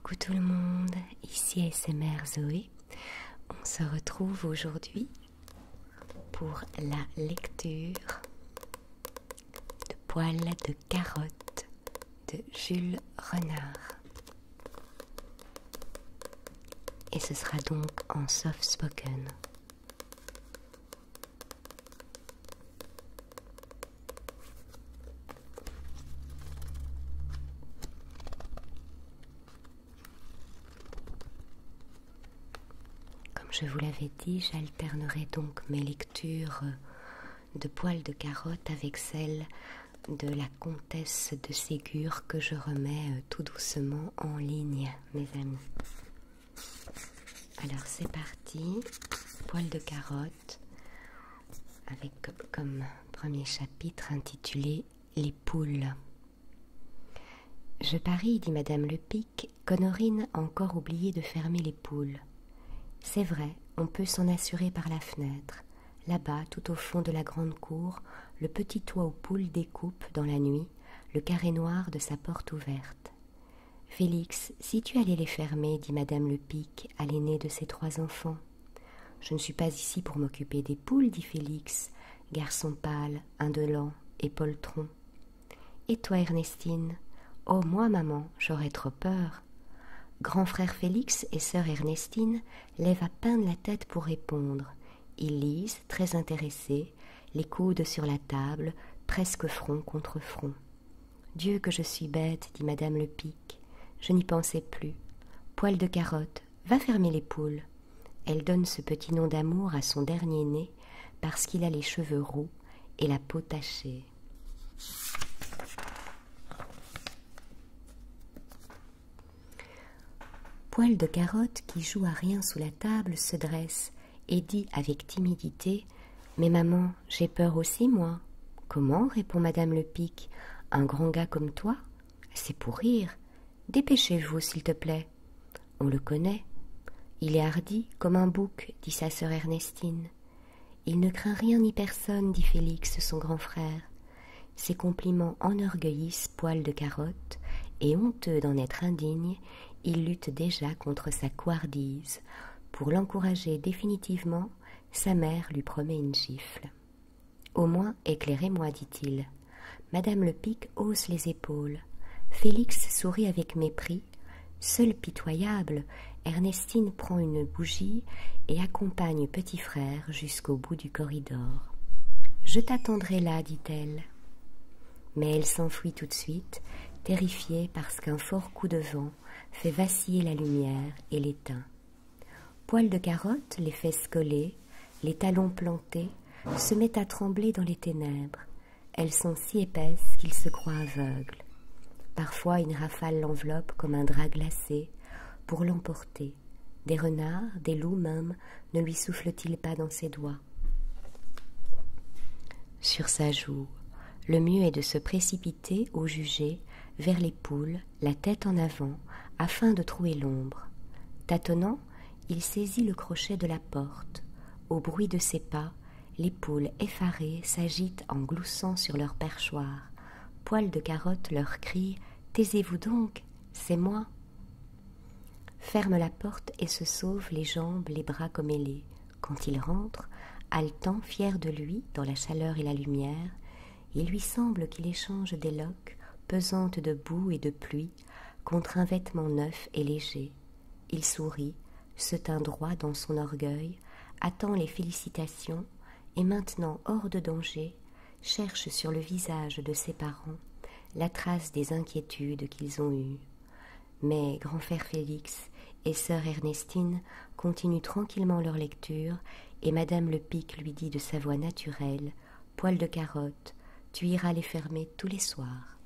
Coucou tout le monde, ici ASMR Zoé. On se retrouve aujourd'hui pour la lecture de Poil de carotte de Jules Renard. Et ce sera donc en soft spoken. Je vous l'avais dit, j'alternerai donc mes lectures de Poil de carotte avec celles de la comtesse de Ségur que je remets tout doucement en ligne, mes amis. Alors c'est parti, Poil de carotte, avec comme premier chapitre intitulé « Les poules ». Je parie, dit Madame Lepic, qu'Honorine a encore oublié de fermer les poules. C'est vrai, on peut s'en assurer par la fenêtre. Là-bas, tout au fond de la grande cour, le petit toit aux poules découpe, dans la nuit, le carré noir de sa porte ouverte. « Félix, si tu allais les fermer, dit Madame Lepic à l'aîné de ses 3 enfants. « Je ne suis pas ici pour m'occuper des poules, dit Félix, garçon pâle, indolent et poltron. « Et toi, Ernestine ? Oh, moi, maman, j'aurais trop peur. » Grand frère Félix et sœur Ernestine lèvent à peine la tête pour répondre. Ils lisent, très intéressés, les coudes sur la table, presque front contre front. « Dieu que je suis bête, dit Madame Lepic. Je n'y pensais plus. Poil de carotte, va fermer les poules. » Elle donne ce petit nom d'amour à son dernier né parce qu'il a les cheveux roux et la peau tachée. Poil de carotte, qui joue à rien sous la table, se dresse et dit avec timidité « Mais maman, j'ai peur aussi, moi. »« Comment ?» répond Madame Lepic. « Un grand gars comme toi ? C'est pour rire. Dépêchez-vous, s'il te plaît. »« On le connaît. Il est hardi comme un bouc, dit sa sœur Ernestine. »« Il ne craint rien ni personne, dit Félix, son grand frère. » Ces compliments enorgueillissent Poil de carotte, et honteux d'en être indigne, il lutte déjà contre sa couardise. Pour l'encourager définitivement, sa mère lui promet une gifle. « Au moins, éclairez-moi, dit-il. » Madame Lepic hausse les épaules. Félix sourit avec mépris. Seule pitoyable, Ernestine prend une bougie et accompagne petit frère jusqu'au bout du corridor. « Je t'attendrai là, dit-elle. » Mais elle s'enfuit tout de suite, terrifiée parce qu'un fort coup de vent fait vaciller la lumière et l'éteint. Poil de carotte, les fesses collées, les talons plantés, se met à trembler dans les ténèbres. Elles sont si épaisses qu'il se croit aveugle. Parfois une rafale l'enveloppe comme un drap glacé pour l'emporter. Des renards, des loups même, ne lui soufflent-ils pas dans ses doigts? Sur sa joue, le mieux est de se précipiter au jugé vers les poules, la tête en avant, afin de trouver l'ombre. Tâtonnant, il saisit le crochet de la porte. Au bruit de ses pas, les poules effarées s'agitent en gloussant sur leur perchoir. Poil de carotte leur crie « Taisez-vous donc, c'est moi !» Ferme la porte et se sauve les jambes, les bras comme ailés. Quand il rentre, haletant, fier de lui, dans la chaleur et la lumière, il lui semble qu'il échange des loques, pesantes de boue et de pluie, contre un vêtement neuf et léger. Il sourit, se tint droit dans son orgueil, attend les félicitations et maintenant, hors de danger, cherche sur le visage de ses parents la trace des inquiétudes qu'ils ont eues. Mais grand-père Félix et sœur Ernestine continuent tranquillement leur lecture et Madame Lepic lui dit de sa voix naturelle « Poil de carotte, tu iras les fermer tous les soirs. »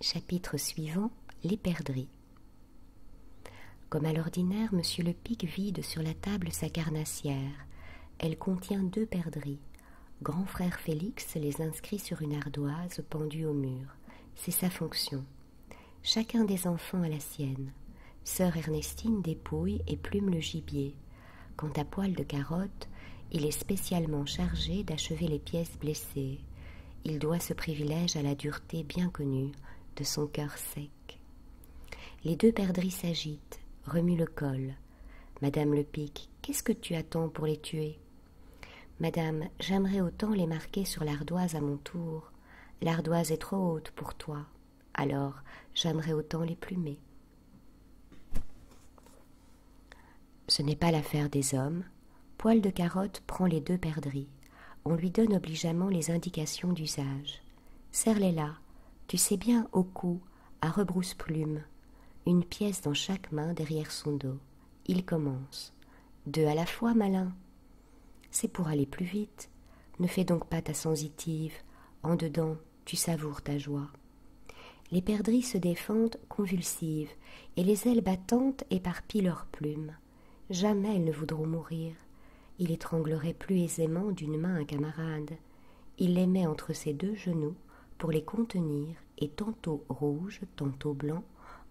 Chapitre suivant, les perdrix. Comme à l'ordinaire, Monsieur Lepic vide sur la table sa carnassière. Elle contient 2 perdrix. Grand frère Félix les inscrit sur une ardoise pendue au mur. C'est sa fonction. Chacun des enfants a la sienne. Sœur Ernestine dépouille et plume le gibier. Quant à Poil de carotte, il est spécialement chargé d'achever les pièces blessées. il doit ce privilège à la dureté bien connue de son cœur sec. Les deux perdrix s'agitent, remuent le col. Madame le Pic, qu'est-ce que tu attends pour les tuer? Madame, j'aimerais autant les marquer sur l'ardoise à mon tour. L'ardoise est trop haute pour toi, alors j'aimerais autant les plumer. Ce n'est pas l'affaire des hommes. Poil de Carotte prend les deux perdrix. On lui donne obligeamment les indications d'usage. Serre-les là, tu sais bien, au cou, à rebrousse-plume. Une pièce dans chaque main derrière son dos. Il commence. 2 à la fois, malin. C'est pour aller plus vite. Ne fais donc pas ta sensitive. En dedans, tu savoures ta joie. Les perdrix se défendent convulsives, et les ailes battantes éparpillent leurs plumes. Jamais elles ne voudront mourir. Il étranglerait plus aisément d'une main un camarade. Il les met entre ses 2 genoux pour les contenir, et tantôt rouge, tantôt blanc,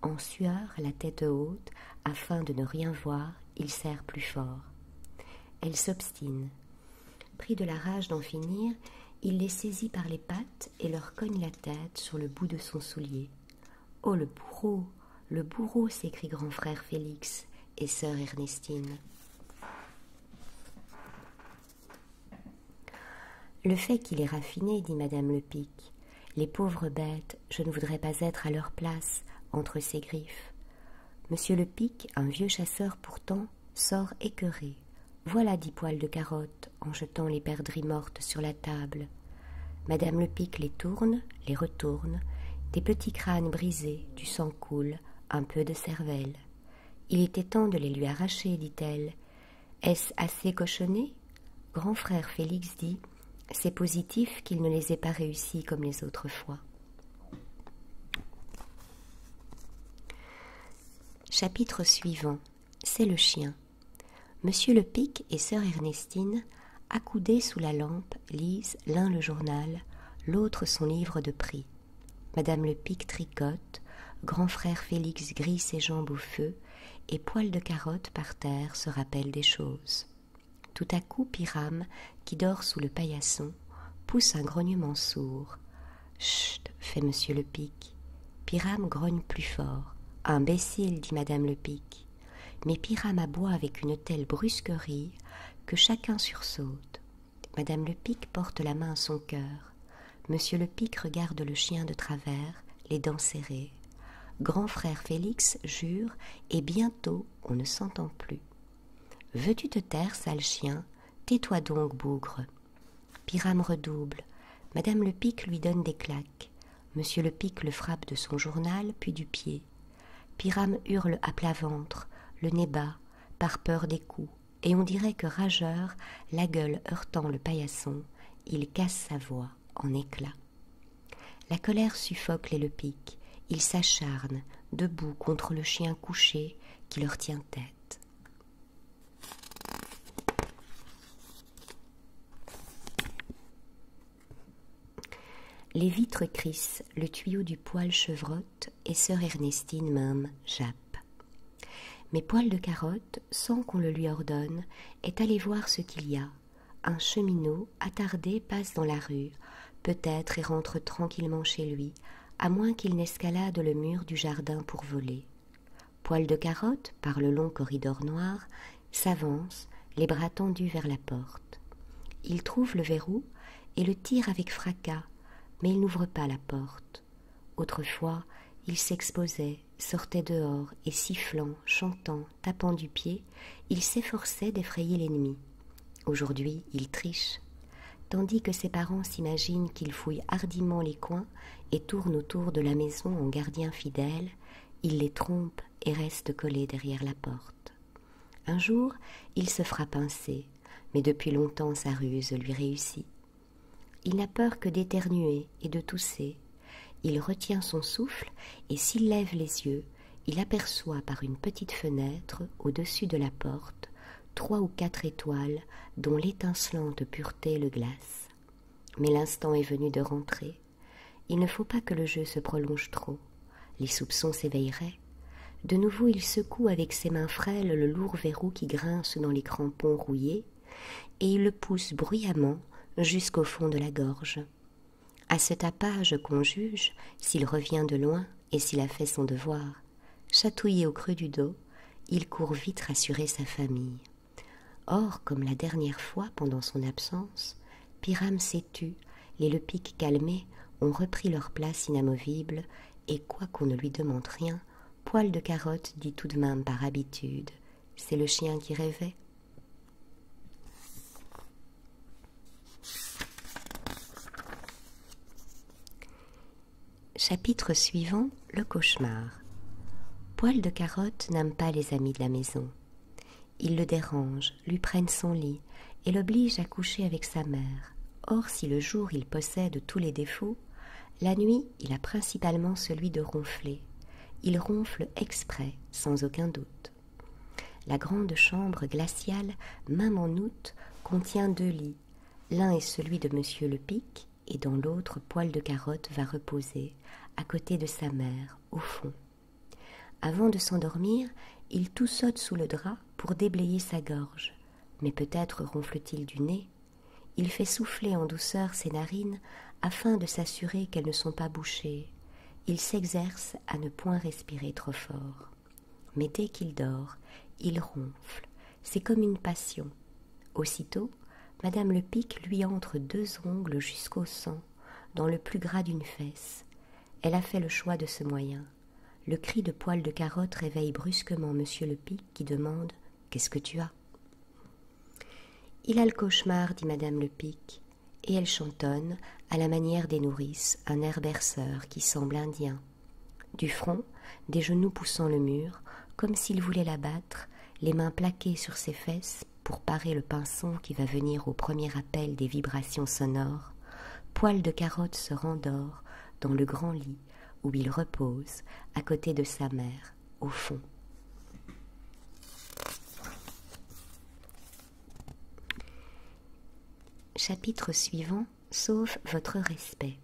en sueur, la tête haute, afin de ne rien voir, il serre plus fort. Elle s'obstine. Pris de la rage d'en finir, il les saisit par les pattes et leur cogne la tête sur le bout de son soulier. « Oh, le bourreau !» s'écrie grand frère Félix et sœur Ernestine. Le fait qu'il est raffiné, dit madame le Pic. Les pauvres bêtes, je ne voudrais pas être à leur place, entre ses griffes. Monsieur le Pic, un vieux chasseur pourtant, sort écœuré. Voilà, dit Poil de Carotte, en jetant les perdrix mortes sur la table. Madame le Pic les tourne, les retourne, des petits crânes brisés, du sang coule, un peu de cervelle. Il était temps de les lui arracher, dit-elle. Est-ce assez cochonné? Grand frère Félix dit, c'est positif qu'il ne les ait pas réussis comme les autres fois. Chapitre suivant. C'est le chien. Monsieur le Pic et sœur Ernestine, accoudés sous la lampe, lisent l'un le journal, l'autre son livre de prix. Madame le Pic tricote, grand frère Félix grille ses jambes au feu, et Poil de Carotte par terre se rappelle des choses. Tout à coup, Pyrame, qui dort sous le paillasson, pousse un grognement sourd. « Chut !» fait monsieur le Pic. Pyrame grogne plus fort. « Imbécile !» dit madame le Pic. Mais Pyrame aboie avec une telle brusquerie que chacun sursaute. Madame le Pic porte la main à son cœur. Monsieur le Pic regarde le chien de travers, les dents serrées. Grand frère Félix jure, et bientôt on ne s'entend plus. « Veux-tu te taire, sale chien? Tais-toi donc, bougre !» Pyrame redouble. Madame le Pic lui donne des claques. Monsieur le Pic le frappe de son journal, puis du pied. Pyrame hurle à plat ventre, le nez bas, par peur des coups, et on dirait que rageur, la gueule heurtant le paillasson, il casse sa voix en éclats. La colère suffoque les le Pic. Ils s'acharnent, debout contre le chien couché qui leur tient tête. Les vitres crissent, le tuyau du Poil chevrotte, et sœur Ernestine même jappe. Mais Poil de Carotte, sans qu'on le lui ordonne, est allé voir ce qu'il y a. Un cheminot, attardé, passe dans la rue, peut-être et rentre tranquillement chez lui, à moins qu'il n'escalade le mur du jardin pour voler. Poil de Carotte, par le long corridor noir, s'avance, les bras tendus vers la porte. Il trouve le verrou et le tire avec fracas, mais il n'ouvre pas la porte. Autrefois, il s'exposait, sortait dehors et sifflant, chantant, tapant du pied, il s'efforçait d'effrayer l'ennemi. Aujourd'hui, il triche. Tandis que ses parents s'imaginent qu'il fouille hardiment les coins et tourne autour de la maison en gardien fidèle, il les trompe et reste collé derrière la porte. Un jour, il se fera pincer, mais depuis longtemps sa ruse lui réussit. Il n'a peur que d'éternuer et de tousser. Il retient son souffle et s'il lève les yeux, il aperçoit par une petite fenêtre au-dessus de la porte 3 ou 4 étoiles dont l'étincelante pureté le glace. Mais l'instant est venu de rentrer. Il ne faut pas que le jeu se prolonge trop. Les soupçons s'éveilleraient. De nouveau il secoue avec ses mains frêles le lourd verrou qui grince dans les crampons rouillés, et il le pousse bruyamment jusqu'au fond de la gorge. À ce tapage qu'on juge s'il revient de loin et s'il a fait son devoir. Chatouillé au creux du dos, il court vite rassurer sa famille. Or, comme la dernière fois pendant son absence, Pyrame s'est tu, les Lepic calmés ont repris leur place inamovible, et quoiqu'on ne lui demande rien, Poil de Carotte dit tout de même par habitude « C'est le chien qui rêvait ». Chapitre suivant, le cauchemar. Poil de Carotte n'aime pas les amis de la maison. Ils le dérangent, lui prennent son lit et l'obligent à coucher avec sa mère. Or, si le jour il possède tous les défauts, la nuit il a principalement celui de ronfler. Il ronfle exprès, sans aucun doute. La grande chambre glaciale, même en août, contient 2 lits. L'un est celui de Monsieur Lepic, et dans l'autre, Poil de Carotte va reposer, à côté de sa mère, au fond. Avant de s'endormir, il tout saute sous le drap pour déblayer sa gorge. Mais peut-être ronfle-t-il du nez. Il fait souffler en douceur ses narines afin de s'assurer qu'elles ne sont pas bouchées. Il s'exerce à ne point respirer trop fort. Mais dès qu'il dort, il ronfle. C'est comme une passion. Aussitôt, Madame Lepic lui entre 2 ongles jusqu'au sang, dans le plus gras d'une fesse. Elle a fait le choix de ce moyen. Le cri de Poil de Carotte réveille brusquement Monsieur Lepic qui demande « Qu'est-ce que tu as ?» « Il a le cauchemar, dit Madame Lepic, et elle chantonne, à la manière des nourrices, un air berceur qui semble indien. Du front, des genoux poussant le mur, comme s'il voulait la battre, les mains plaquées sur ses fesses pour parer le pinson qui va venir au premier appel des vibrations sonores, Poil de Carotte se rendort dans le grand lit où il repose, à côté de sa mère, au fond. Chapitre suivant, sauf votre respect.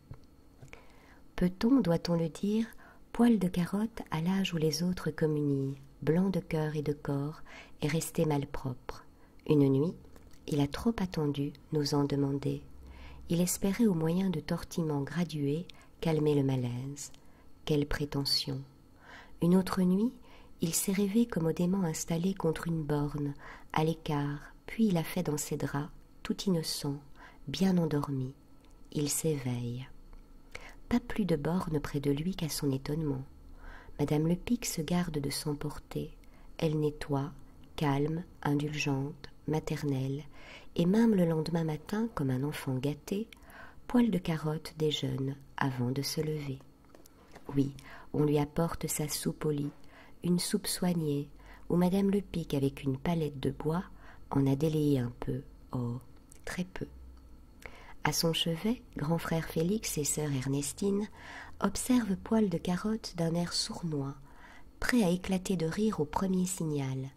Peut-on, doit-on le dire, Poil de Carotte, à l'âge où les autres communient, blanc de cœur et de corps, est resté malpropre. Une nuit, il a trop attendu, n'osant demander. Il espérait au moyen de tortillements gradués calmer le malaise. Quelle prétention! Une autre nuit, il s'est rêvé commodément installé contre une borne, à l'écart, puis il a fait dans ses draps, tout innocent, bien endormi. Il s'éveille. Pas plus de borne près de lui qu'à son étonnement. Madame Lepic se garde de s'emporter. Elle nettoie, calme, indulgente, maternelle, et même le lendemain matin, comme un enfant gâté, Poil de Carotte déjeune avant de se lever. Oui, on lui apporte sa soupe au lit, une soupe soignée, où Madame Lepic, avec une palette de bois, en a délayé un peu, oh, très peu. À son chevet, grand frère Félix et sœur Ernestine observent Poil de Carotte d'un air sournois, prêt à éclater de rire au premier signal.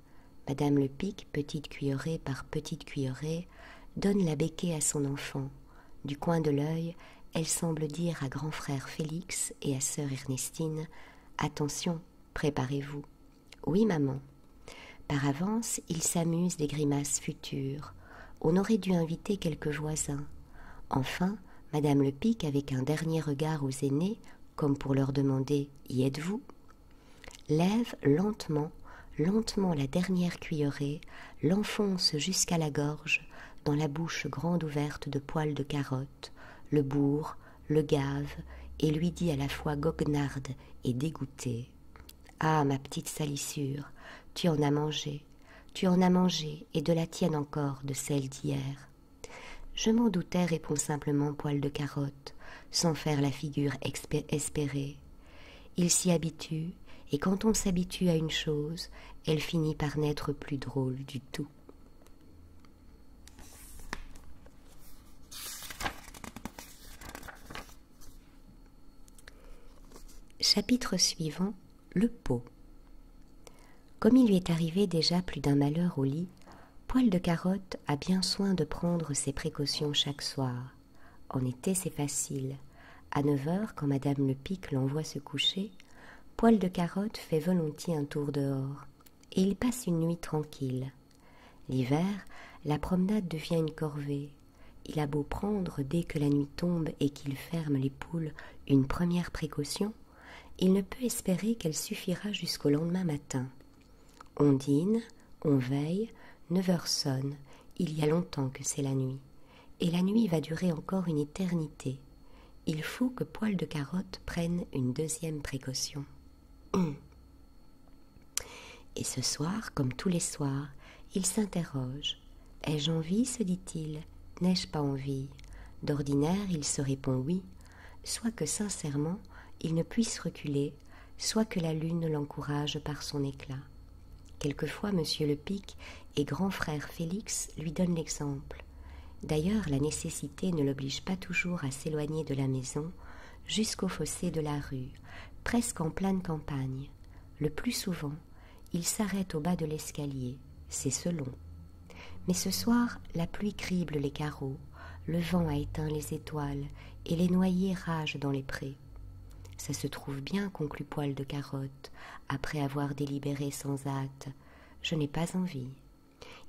Madame Lepic, petite cuillerée par petite cuillerée, donne la béquée à son enfant. Du coin de l'œil, elle semble dire à grand frère Félix et à sœur Ernestine « Attention, préparez-vous. »« Oui, maman. » Par avance, ils s'amusent des grimaces futures. On aurait dû inviter quelques voisins. Enfin, Madame Lepic, avec un dernier regard aux aînés, comme pour leur demander « Y êtes-vous ?» lève lentement la dernière cuillerée, l'enfonce jusqu'à la gorge, dans la bouche grande ouverte de Poil de Carotte, le bourre, le gave, et lui dit à la fois goguenarde et dégoûtée « Ah, ma petite salissure, tu en as mangé, et de la tienne encore, de celle d'hier. » Je m'en doutais, répond simplement Poil de Carotte, sans faire la figure espérée. Il s'y habitue, et quand on s'habitue à une chose, elle finit par n'être plus drôle du tout. Chapitre suivant, le pot. Comme il lui est arrivé déjà plus d'un malheur au lit, Poil de Carotte a bien soin de prendre ses précautions chaque soir. En été, c'est facile. À 9 heures, quand Madame Lepic l'envoie se coucher, Poil de Carotte fait volontiers un tour dehors, et il passe une nuit tranquille. L'hiver, la promenade devient une corvée. il a beau prendre, dès que la nuit tombe et qu'il ferme les poules, une première précaution, il ne peut espérer qu'elle suffira jusqu'au lendemain matin. On dîne, on veille, 9 heures sonnent, il y a longtemps que c'est la nuit, et la nuit va durer encore une éternité. Il faut que Poil de Carotte prenne une deuxième précaution. Et ce soir, comme tous les soirs, il s'interroge. « Ai-je envie ?» se dit-il. « N'ai-je pas envie ?» D'ordinaire, il se répond oui, soit que sincèrement, il ne puisse reculer, soit que la lune l'encourage par son éclat. Quelquefois, Monsieur le Pic et grand frère Félix lui donnent l'exemple. D'ailleurs, la nécessité ne l'oblige pas toujours à s'éloigner de la maison jusqu'au fossé de la rue, presque en pleine campagne. Le plus souvent, il s'arrête au bas de l'escalier, c'est selon. Mais ce soir, la pluie crible les carreaux, le vent a éteint les étoiles et les noyers ragent dans les prés. Ça se trouve bien, conclut Poil de Carotte, après avoir délibéré sans hâte. Je n'ai pas envie.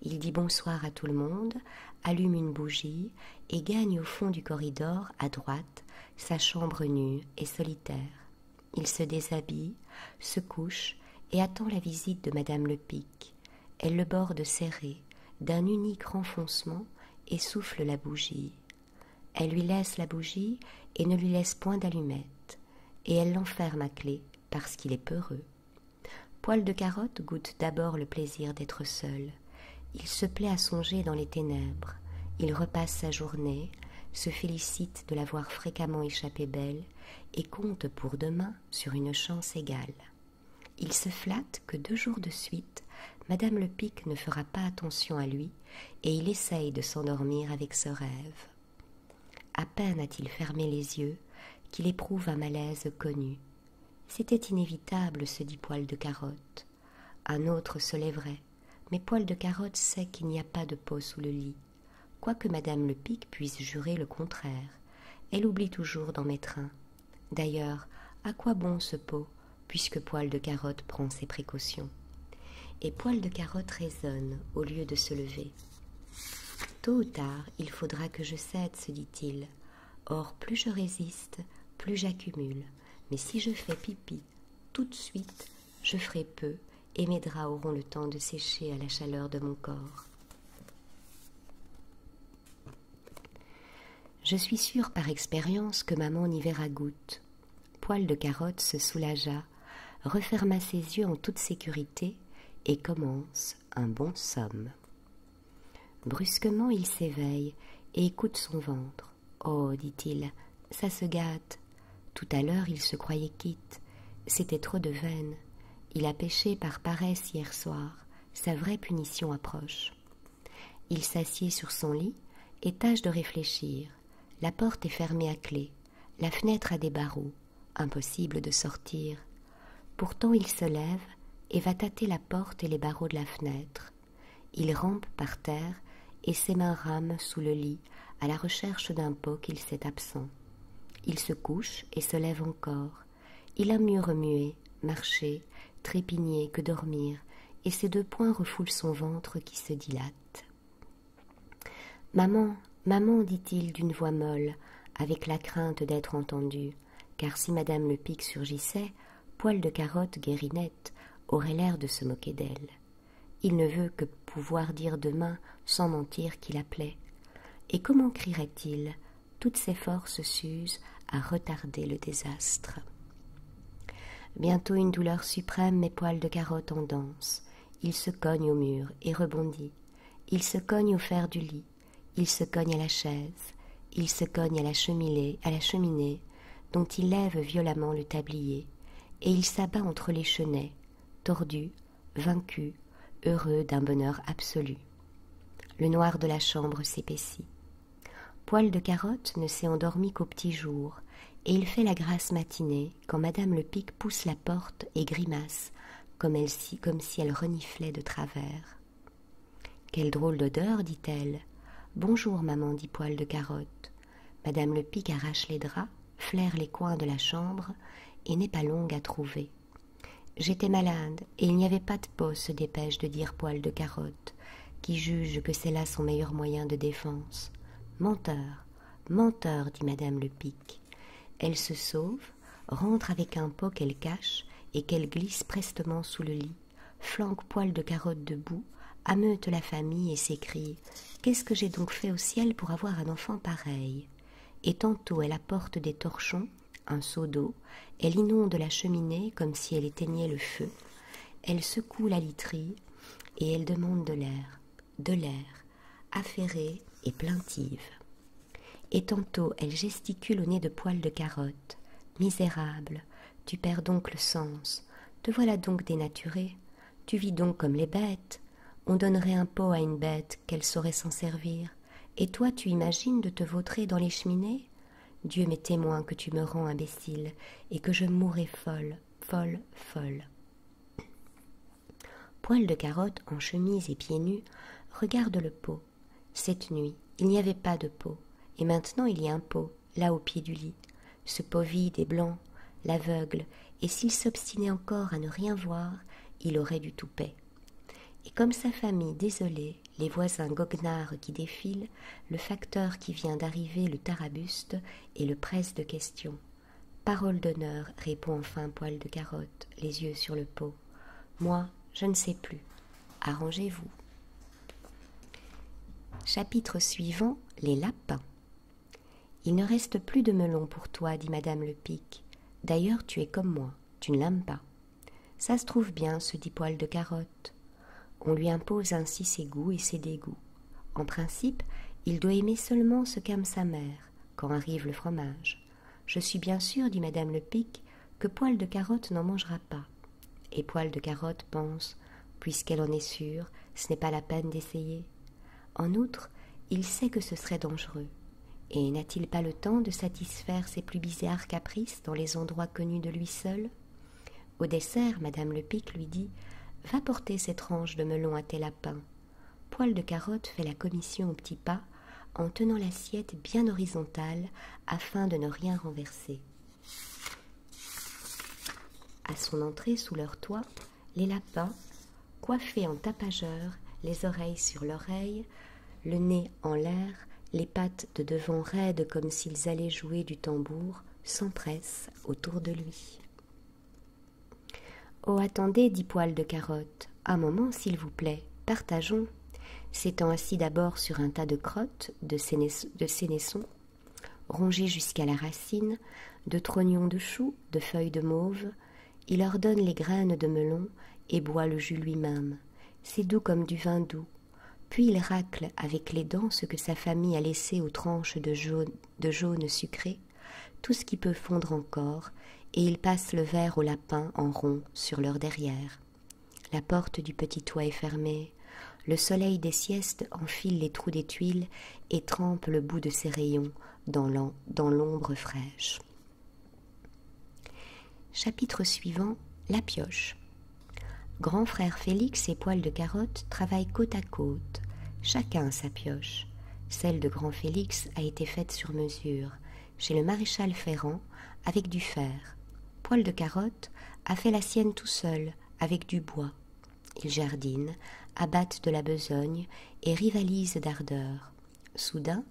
Il dit bonsoir à tout le monde, allume une bougie et gagne au fond du corridor, à droite, sa chambre nue et solitaire. Il se déshabille, se couche et attend la visite de Madame le Pic. Elle le borde serré, d'un unique renfoncement, et souffle la bougie. Elle lui laisse la bougie et ne lui laisse point d'allumette, et elle l'enferme à clé parce qu'il est peureux. Poil de Carotte goûte d'abord le plaisir d'être seul. Il se plaît à songer dans les ténèbres. Il repasse sa journée, se félicite de l'avoir fréquemment échappé belle et compte pour demain sur une chance égale. Il se flatte que 2 jours de suite, Madame le Pic ne fera pas attention à lui et il essaye de s'endormir avec ce rêve. À peine a-t-il fermé les yeux qu'il éprouve un malaise connu. C'était inévitable, se dit Poil de Carotte. Un autre se lèverait, mais Poil de Carotte sait qu'il n'y a pas de pot sous le lit. Quoique Madame le Pic puisse jurer le contraire, elle oublie toujours d'en mettre un. D'ailleurs, à quoi bon ce pot, puisque Poil de Carotte prend ses précautions? Et Poil de Carotte raisonne au lieu de se lever. Tôt ou tard, il faudra que je cède, se dit-il. Or, plus je résiste, plus j'accumule. Mais si je fais pipi tout de suite, je ferai peu, et mes draps auront le temps de sécher à la chaleur de mon corps. Je suis sûre par expérience que maman n'y verra goutte. Poil de Carotte se soulagea, referma ses yeux en toute sécurité et commence un bon somme. Brusquement, il s'éveille et écoute son ventre. « Oh, dit-il, ça se gâte. Tout à l'heure, il se croyait quitte. C'était trop de veine. Il a péché par paresse hier soir. Sa vraie punition approche. » Il s'assied sur son lit et tâche de réfléchir. La porte est fermée à clé. La fenêtre a des barreaux. Impossible de sortir. Pourtant, il se lève et va tâter la porte et les barreaux de la fenêtre. Il rampe par terre et ses mains rament sous le lit à la recherche d'un pot qu'il sait absent. Il se couche et se lève encore. Il a mieux remué, marché, trépigné que dormir, et ses 2 poings refoulent son ventre qui se dilate. « Maman, maman, dit-il d'une voix molle, avec la crainte d'être entendu, car si Madame le Pic surgissait, Poil de Carotte, guérinette, aurait l'air de se moquer d'elle. Il ne veut que pouvoir dire demain, sans mentir, qu'il appelait. Et comment crierait-il? Toutes ses forces s'usent à retarder le désastre. Bientôt une douleur suprême met Poil de Carotte en danse. Il se cogne au mur et rebondit. Il se cogne au fer du lit. Il se cogne à la chaise. Il se cogne à la cheminée, dont il lève violemment le tablier. Et il s'abat entre les chenets, tordu, vaincu, heureux d'un bonheur absolu. Le noir de la chambre s'épaissit. Poil de Carotte ne s'est endormi qu'au petit jour, et il fait la grasse matinée quand Madame le Pic pousse la porte et grimace, comme si elle reniflait de travers. « Quelle drôle d'odeur, dit-elle. « Bonjour, maman, dit Poil de Carotte. » Madame le Pic arrache les draps, flaire les coins de la chambre, et n'est pas longue à trouver. « J'étais malade, et il n'y avait pas de pot, se dépêche de dire Poil de Carotte, qui juge que c'est là son meilleur moyen de défense. Menteur, menteur, dit madame Lepic. Elle se sauve, rentre avec un pot qu'elle cache et qu'elle glisse prestement sous le lit, flanque Poil de Carotte debout, ameute la famille et s'écrie « Qu'est-ce que j'ai donc fait au ciel pour avoir un enfant pareil ?» Et tantôt elle apporte des torchons, un seau d'eau, elle inonde la cheminée comme si elle éteignait le feu, elle secoue la literie et elle demande de l'air, affairée et plaintive. Et tantôt elle gesticule au nez de Poil de Carotte. « Misérable, tu perds donc le sens, te voilà donc dénaturé, tu vis donc comme les bêtes. On donnerait un pot à une bête qu'elle saurait s'en servir, et toi tu imagines de te vautrer dans les cheminées? Dieu m'est témoin que tu me rends imbécile, et que je mourrai folle, folle, folle. » Poil de Carotte, en chemise et pieds nus, regarde le pot. Cette nuit, il n'y avait pas de pot, et maintenant il y a un pot, là au pied du lit. Ce pot vide et blanc l'aveugle, et s'il s'obstinait encore à ne rien voir, il aurait du toupet. Et comme sa famille désolée, les voisins goguenards qui défilent, le facteur qui vient d'arriver le tarabuste et le presse de questions. « Parole d'honneur, répond enfin Poil de Carotte, les yeux sur le pot. Moi, je ne sais plus. Arrangez-vous. » Chapitre suivant, les lapins. « Il ne reste plus de melon pour toi, dit madame Lepic. D'ailleurs, tu es comme moi, tu ne l'aimes pas. »« Ça se trouve bien, se dit Poil de Carotte. On lui impose ainsi ses goûts et ses dégoûts. En principe, il doit aimer seulement ce qu'aime sa mère, quand arrive le fromage. Je suis bien sûre, dit madame Lepic, que Poil de Carotte n'en mangera pas. Et Poil de Carotte pense, puisqu'elle en est sûre, ce n'est pas la peine d'essayer. En outre, il sait que ce serait dangereux. Et n'a-t-il pas le temps de satisfaire ses plus bizarres caprices dans les endroits connus de lui seul? Au dessert, madame Lepic lui dit « Va porter cette tranche de melon à tes lapins. » Poil de Carotte fait la commission au petit pas en tenant l'assiette bien horizontale afin de ne rien renverser. À son entrée sous leur toit, les lapins, coiffés en tapageurs, les oreilles sur l'oreille, le nez en l'air, les pattes de devant raides comme s'ils allaient jouer du tambour, s'empressent autour de lui. « Oh, attendez, dit Poil de Carotte, un moment, s'il vous plaît, partageons. » S'étant assis d'abord sur un tas de crottes, de sénessons, rongés jusqu'à la racine, de trognons de choux, de feuilles de mauve, il ordonne les graines de melon et boit le jus lui-même. C'est doux comme du vin doux. Puis il racle avec les dents ce que sa famille a laissé aux tranches de jaune sucré, tout ce qui peut fondre encore, et il passe le verre aux lapins en rond sur leur derrière. La porte du petit toit est fermée. Le soleil des siestes enfile les trous des tuiles et trempe le bout de ses rayons dans l'ombre fraîche. Chapitre suivant, la pioche. Grand frère Félix et Poil de Carotte travaillent côte à côte, chacun sa pioche. Celle de grand Félix a été faite sur mesure, chez le maréchal Ferrand, avec du fer. Poil de Carotte a fait la sienne tout seul, avec du bois. Ils jardinent, abattent de la besogne et rivalisent d'ardeur. Soudain,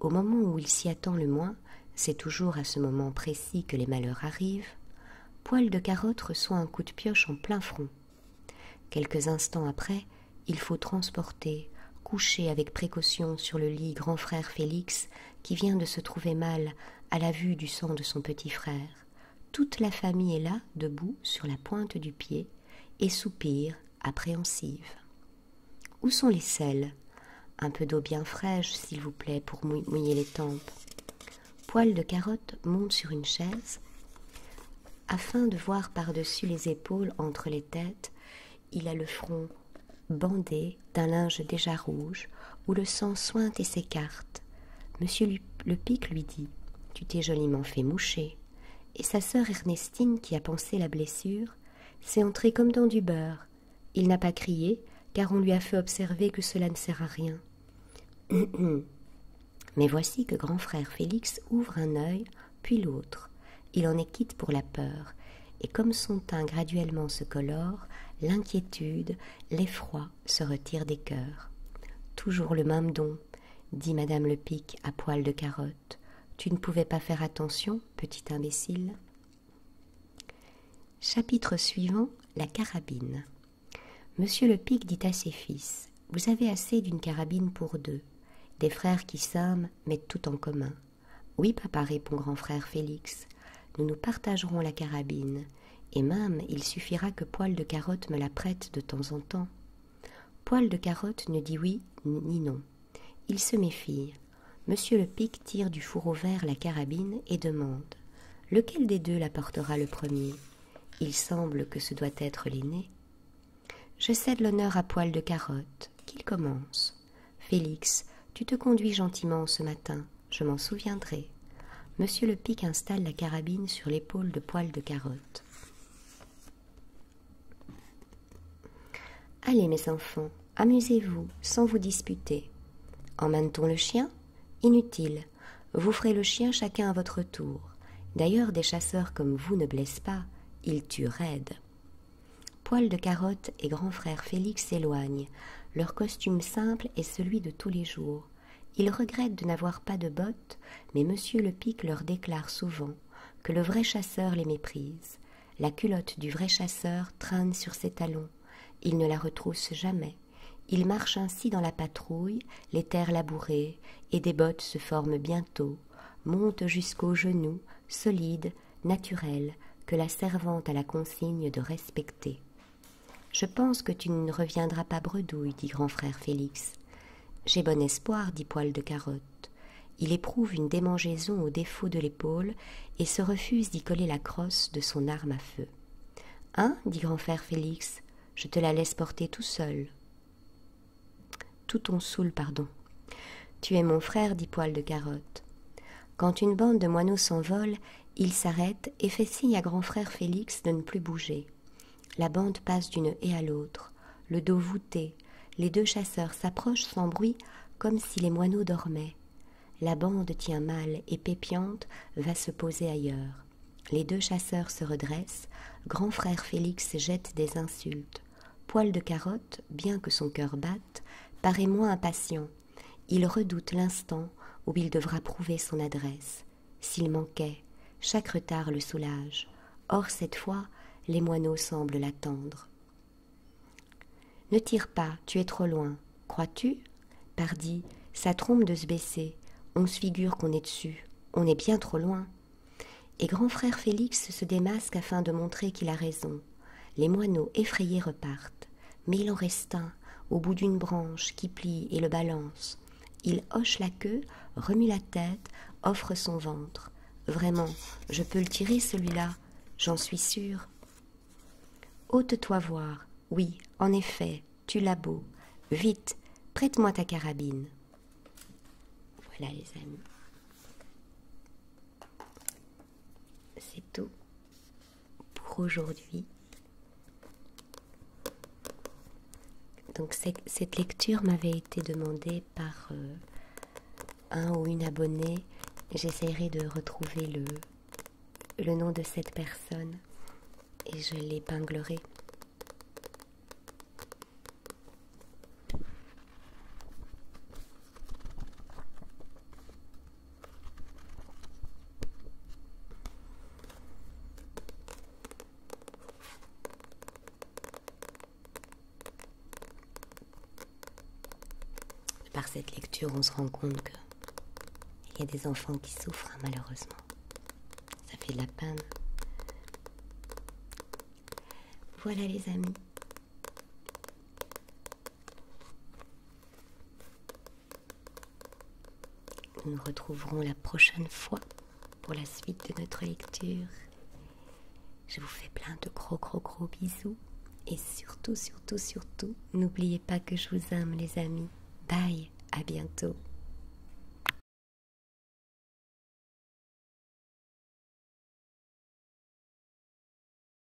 au moment où il s'y attend le moins, c'est toujours à ce moment précis que les malheurs arrivent, Poil de Carotte reçoit un coup de pioche en plein front. Quelques instants après, il faut transporter, coucher avec précaution sur le lit grand frère Félix, qui vient de se trouver mal à la vue du sang de son petit frère. Toute la famille est là, debout, sur la pointe du pied, et soupire, appréhensive. Où sont les selles? Un peu d'eau bien fraîche, s'il vous plaît, pour mouiller les tempes. Poil de Carotte monte sur une chaise. Afin de voir par-dessus les épaules, entre les têtes, il a le front bandé d'un linge déjà rouge, où le sang suinte et s'écarte. Monsieur Lepic lui dit « Tu t'es joliment fait moucher. » Et sa sœur Ernestine, qui a pansé la blessure, s'est entrée comme dans du beurre. Il n'a pas crié, car on lui a fait observer que cela ne sert à rien. Mais voici que grand frère Félix ouvre un œil, puis l'autre. Il en est quitte pour la peur, et comme son teint graduellement se colore, l'inquiétude, l'effroi se retirent des cœurs. Toujours le même don, dit madame le Pic à Poil de Carotte. Tu ne pouvais pas faire attention, petit imbécile. Chapitre suivant, la carabine. Monsieur le Pic dit à ses fils, « Vous avez assez d'une carabine pour deux. Des frères qui s'aiment mettent tout en commun. »« Oui, papa, répond grand frère Félix. Nous nous partagerons la carabine, et même il suffira que Poil de Carotte me la prête de temps en temps. » Poil de Carotte ne dit oui ni non. Il se méfie. Monsieur le Pic tire du fourreau vert la carabine et demande « Lequel des deux la portera le premier ?» Il semble que ce doit être l'aîné. Je cède l'honneur à Poil de Carotte. Qu'il commence. Félix, tu te conduis gentiment ce matin, je m'en souviendrai. Monsieur le Pic installe la carabine sur l'épaule de Poil de Carotte. Allez, mes enfants, amusez-vous, sans vous disputer. Emmène-t-on le chien? Inutile. Vous ferez le chien chacun à votre tour. D'ailleurs, des chasseurs comme vous ne blessent pas, ils tuent raide. Poil de Carotte et grand frère Félix s'éloignent. Leur costume simple est celui de tous les jours. Ils regrettent de n'avoir pas de bottes, mais monsieur le Pic leur déclare souvent que le vrai chasseur les méprise. La culotte du vrai chasseur traîne sur ses talons. Il ne la retrousse jamais. Il marche ainsi dans la patrouille, les terres labourées, et des bottes se forment bientôt, montent jusqu'aux genoux, solides, naturelles, que la servante a la consigne de respecter. « Je pense que tu ne reviendras pas bredouille, dit grand frère Félix. »« J'ai bon espoir, dit Poil de Carotte. Il éprouve une démangeaison au défaut de l'épaule et se refuse d'y coller la crosse de son arme à feu. « Hein, dit grand frère Félix, je te la laisse porter tout seul. »« Tout ton soul, pardon. »« Tu es mon frère, dit Poil de Carotte. » Quand une bande de moineaux s'envole, il s'arrête et fait signe à grand frère Félix de ne plus bouger. La bande passe d'une haie à l'autre, le dos voûté. Les deux chasseurs s'approchent sans bruit, comme si les moineaux dormaient. La bande tient mal et Pépiante va se poser ailleurs. Les deux chasseurs se redressent. Grand frère Félix jette des insultes. Poil de Carotte, bien que son cœur batte, paraît moins impatient. Il redoute l'instant où il devra prouver son adresse. S'il manquait, chaque retard le soulage. Or, cette fois, les moineaux semblent l'attendre. « Ne tire pas, tu es trop loin. Crois-tu? Pardi, ça trompe de se baisser. On se figure qu'on est dessus. On est bien trop loin. » Et grand frère Félix se démasque afin de montrer qu'il a raison. Les moineaux effrayés repartent. Mais il en reste un, au bout d'une branche, qui plie et le balance. Il hoche la queue, remue la tête, offre son ventre. « Vraiment, je peux le tirer celui-là, j'en suis sûre. » « Ôte-toi voir. Oui, en effet, tu l'as beau. Vite, prête-moi ta carabine. » Voilà les amis. C'est tout pour aujourd'hui. Donc cette lecture m'avait été demandée par un ou une abonnée. J'essaierai de retrouver le nom de cette personne et je l'épinglerai. Par cette lecture, on se rend compte qu'il y a des enfants qui souffrent, hein, malheureusement. Ça fait de la peine. Voilà les amis. Nous nous retrouverons la prochaine fois pour la suite de notre lecture. Je vous fais plein de gros bisous. Et surtout, n'oubliez pas que je vous aime les amis. Bye, à bientôt.